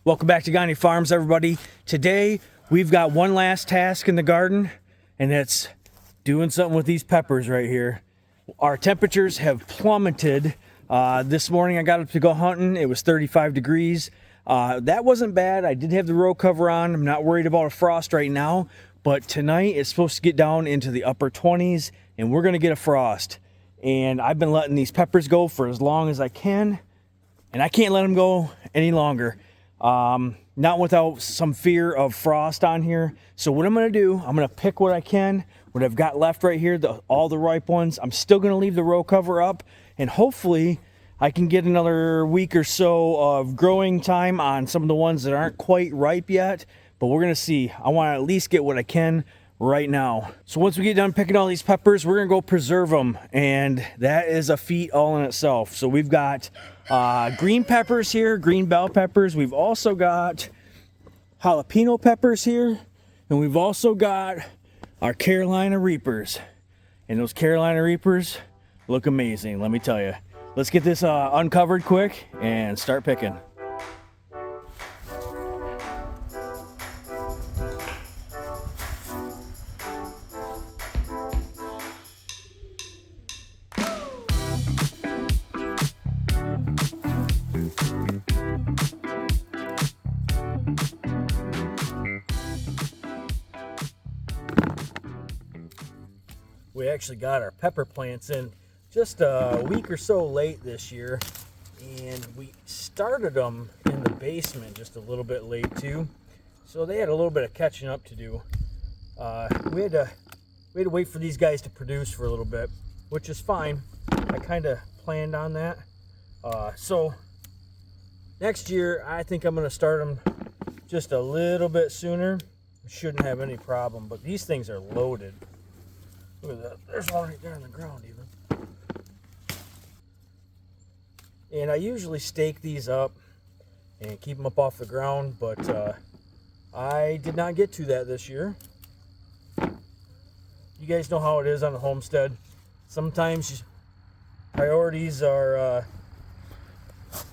Welcome back to Gagne Farms, everybody. Today, we've got one last task in the garden, and it's doing something with these peppers right here. Our temperatures have plummeted. This morning, I got up to go hunting. It was 35 degrees. That wasn't bad. I did have the row cover on. I'm not worried about a frost right now, but tonight it's supposed to get down into the upper 20s, and we're gonna get a frost. And I've been letting these peppers go for as long as I can, and I can't let them go any longer. Not without some fear of frost on here. So what I'm going to do, I'm going to pick what I can, what I've got left right here, all the ripe ones. I'm still going to leave the row cover up, and hopefully I can get another week or so of growing time on some of the ones that aren't quite ripe yet, but we're going to see. I want to at least get what I can right now. So once we get done picking all these peppers, we're going to go preserve them, and that is a feat all in itself. So we've got green peppers here, green bell peppers. We've also got jalapeno peppers here, and we've also got our Carolina Reapers. And those Carolina Reapers look amazing, let me tell you. Let's get this uncovered quick and start picking. We actually got our pepper plants in just a week or so late this year, and we started them in the basement just a little bit late too, so they had a little bit of catching up to do. We had to wait for these guys to produce for a little bit, which is fine. I kind of planned on that. So next year I think I'm going to start them just a little bit sooner. Shouldn't have any problem, but these things are loaded. Look at that. There's one right there on the ground even. And I usually stake these up and keep them up off the ground, but I did not get to that this year. You guys know how it is on the homestead. Sometimes priorities are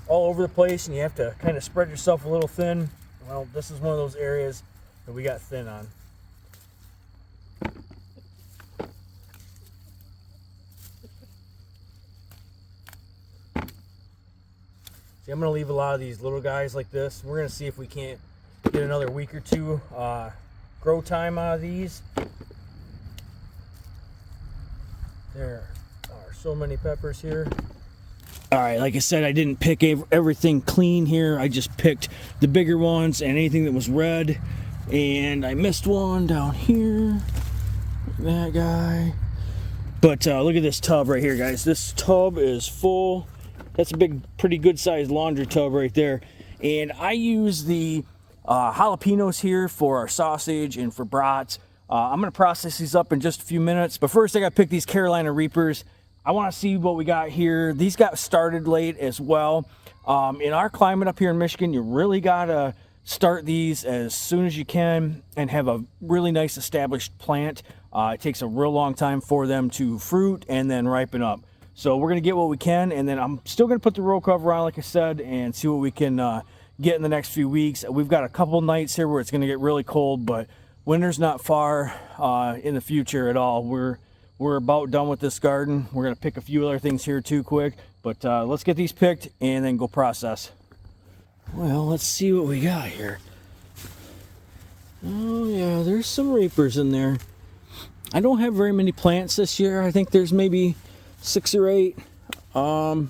all over the place, and you have to kind of spread yourself a little thin. Well, this is one of those areas that we got thin on. I'm going to leave a lot of these little guys like this. We're going to see if we can't get another week or two grow time out of these. There are so many peppers here. All right, like I said, I didn't pick everything clean here. I just picked the bigger ones and anything that was red. And I missed one down here. That guy. But look at this tub right here, guys. This tub is full. That's a big, pretty good sized laundry tub right there. And I use the jalapenos here for our sausage and for brats. I'm gonna process these up in just a few minutes. But first I gotta pick these Carolina Reapers. I wanna see what we got here. These got started late as well. In our climate up here in Michigan, you really gotta start these as soon as you can and have a really nice established plant. It takes a real long time for them to fruit and then ripen up. So we're going to get what we can, and then I'm still going to put the row cover on, like I said, and see what we can get in the next few weeks. We've got a couple nights here where it's going to get really cold, but winter's not far in the future at all. We're about done with this garden. We're going to pick a few other things here too quick, but let's get these picked and then go process. Well, let's see what we got here. Oh yeah, there's some Reapers in there. I don't have very many plants this year. I think there's maybe 6 or 8. Gonna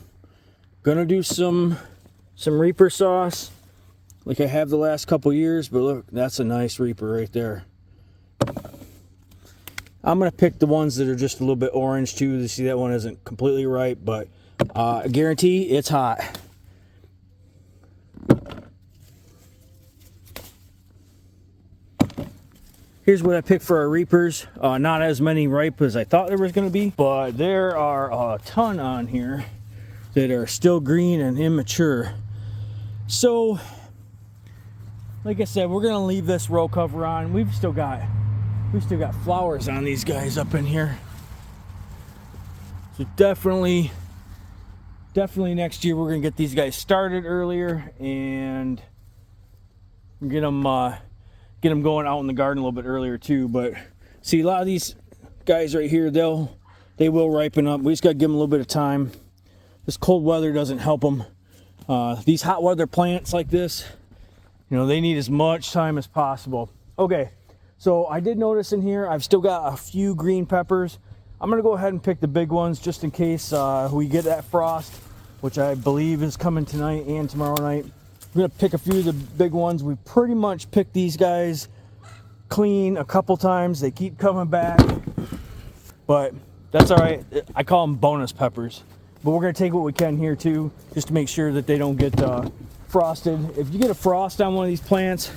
do some Reaper sauce like I have the last couple years, but look, that's a nice Reaper right there. I'm gonna pick the ones that are just a little bit orange too. You see that one isn't completely ripe, but I guarantee it's hot. Here's what I picked for our Reapers. Not as many ripe as I thought there was going to be, but there are a ton on here that are still green and immature. So, like I said, we're going to leave this row cover on. We've still got flowers on these guys up in here. So definitely next year we're going to get these guys started earlier and get them going out in the garden a little bit earlier too. But see, a lot of these guys right here, they will ripen up. We just got to give them a little bit of time. This cold weather doesn't help them. These hot weather plants like this, you know, they need as much time as possible. Okay, so I did notice in here, I've still got a few green peppers. I'm gonna go ahead and pick the big ones just in case we get that frost, which I believe is coming tonight and tomorrow night. I'm gonna pick a few of the big ones. We pretty much picked these guys clean a couple times. They keep coming back, but that's all right. I call them bonus peppers. But we're gonna take what we can here too, just to make sure that they don't get frosted. If you get a frost on one of these plants,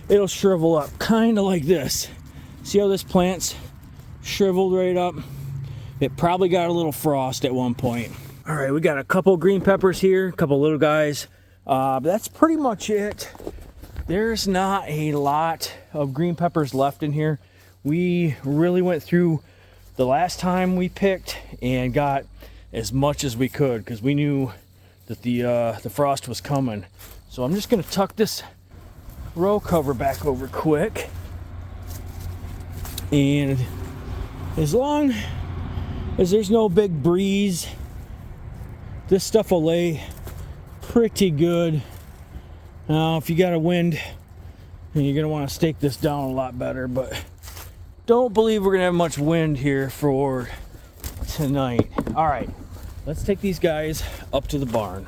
it'll shrivel up, kind of like this. See how this plant's shriveled right up? It probably got a little frost at one point. All right, we got a couple green peppers here, a couple little guys. But that's pretty much it. There's not a lot of green peppers left in here. We really went through the last time we picked and got as much as we could because we knew that the frost was coming. So I'm just gonna tuck this row cover back over quick. And as long as there's no big breeze, this stuff will lay pretty good. Now, if you got a wind, then you're gonna want to stake this down a lot better, but don't believe we're gonna have much wind here for tonight. All right, let's take these guys up to the barn.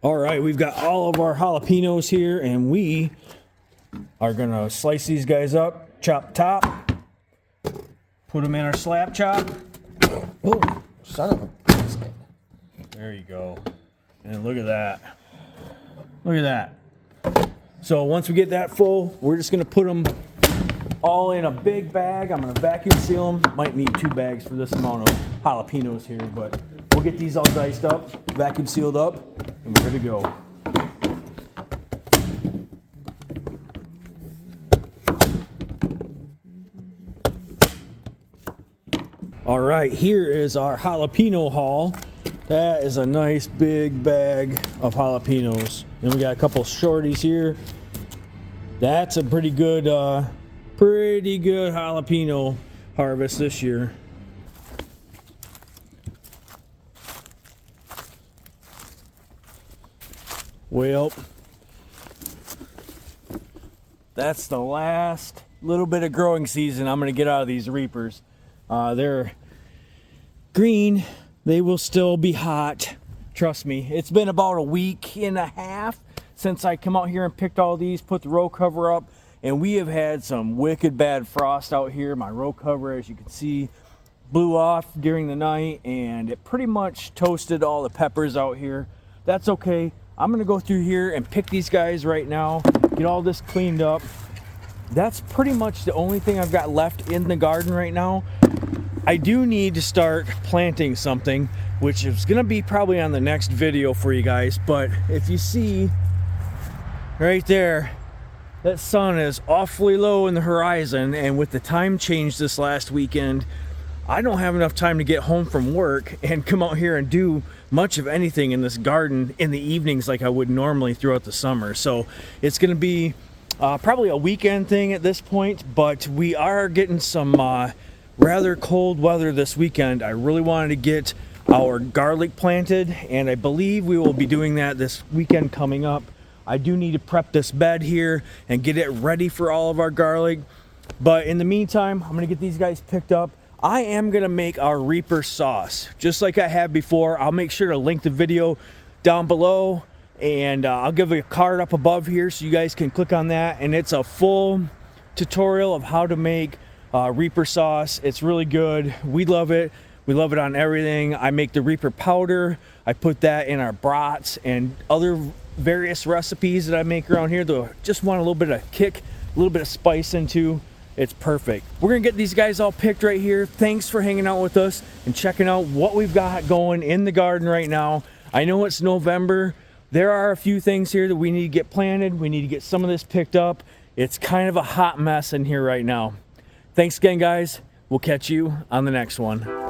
All right, we've got all of our jalapenos here, and we are gonna slice these guys up, chop top, put them in our slap chop. Oh, son of a biscuit. There you go. And look at that. Look at that. So once we get that full, we're just gonna put them all in a big bag. I'm gonna vacuum seal them. Might need 2 bags for this amount of jalapenos here, but we'll get these all diced up, vacuum sealed up, and we're good to go. All right, here is our jalapeno haul. That is a nice big bag of jalapenos. And we got a couple shorties here. That's a pretty good jalapeno harvest this year. Well, that's the last little bit of growing season I'm gonna get out of these reapers. They're green. They will still be hot. Trust me. It's been about a week and a half since I come out here and picked all these, put the row cover up, and we have had some wicked bad frost out here. My row cover, as you can see, blew off during the night, and it pretty much toasted all the peppers out here. That's okay. I'm gonna go through here and pick these guys right now, get all this cleaned up. That's pretty much the only thing I've got left in the garden right now. I do need to start planting something, which is gonna be probably on the next video for you guys. But if you see right there, that sun is awfully low in the horizon, and with the time change this last weekend, I don't have enough time to get home from work and come out here and do much of anything in this garden in the evenings like I would normally throughout the summer. So it's gonna be probably a weekend thing at this point, but we are getting some rather cold weather this weekend. I really wanted to get our garlic planted, and I believe we will be doing that this weekend coming up. I do need to prep this bed here and get it ready for all of our garlic, but in the meantime, I'm gonna get these guys picked up. I am gonna make our Reaper sauce just like I have before. I'll make sure to link the video down below, and I'll give a card up above here so you guys can click on that, and it's a full tutorial of how to make Reaper sauce. It's really good. We love it. We love it on everything. I make the Reaper powder. I put that in our brats and other various recipes that I make around here that just want a little bit of kick, a little bit of spice into. It's perfect. We're gonna get these guys all picked right here. Thanks for hanging out with us and checking out what we've got going in the garden right now. I know it's November. There are a few things here that we need to get planted. We need to get some of this picked up. It's kind of a hot mess in here right now. Thanks again, guys. We'll catch you on the next one.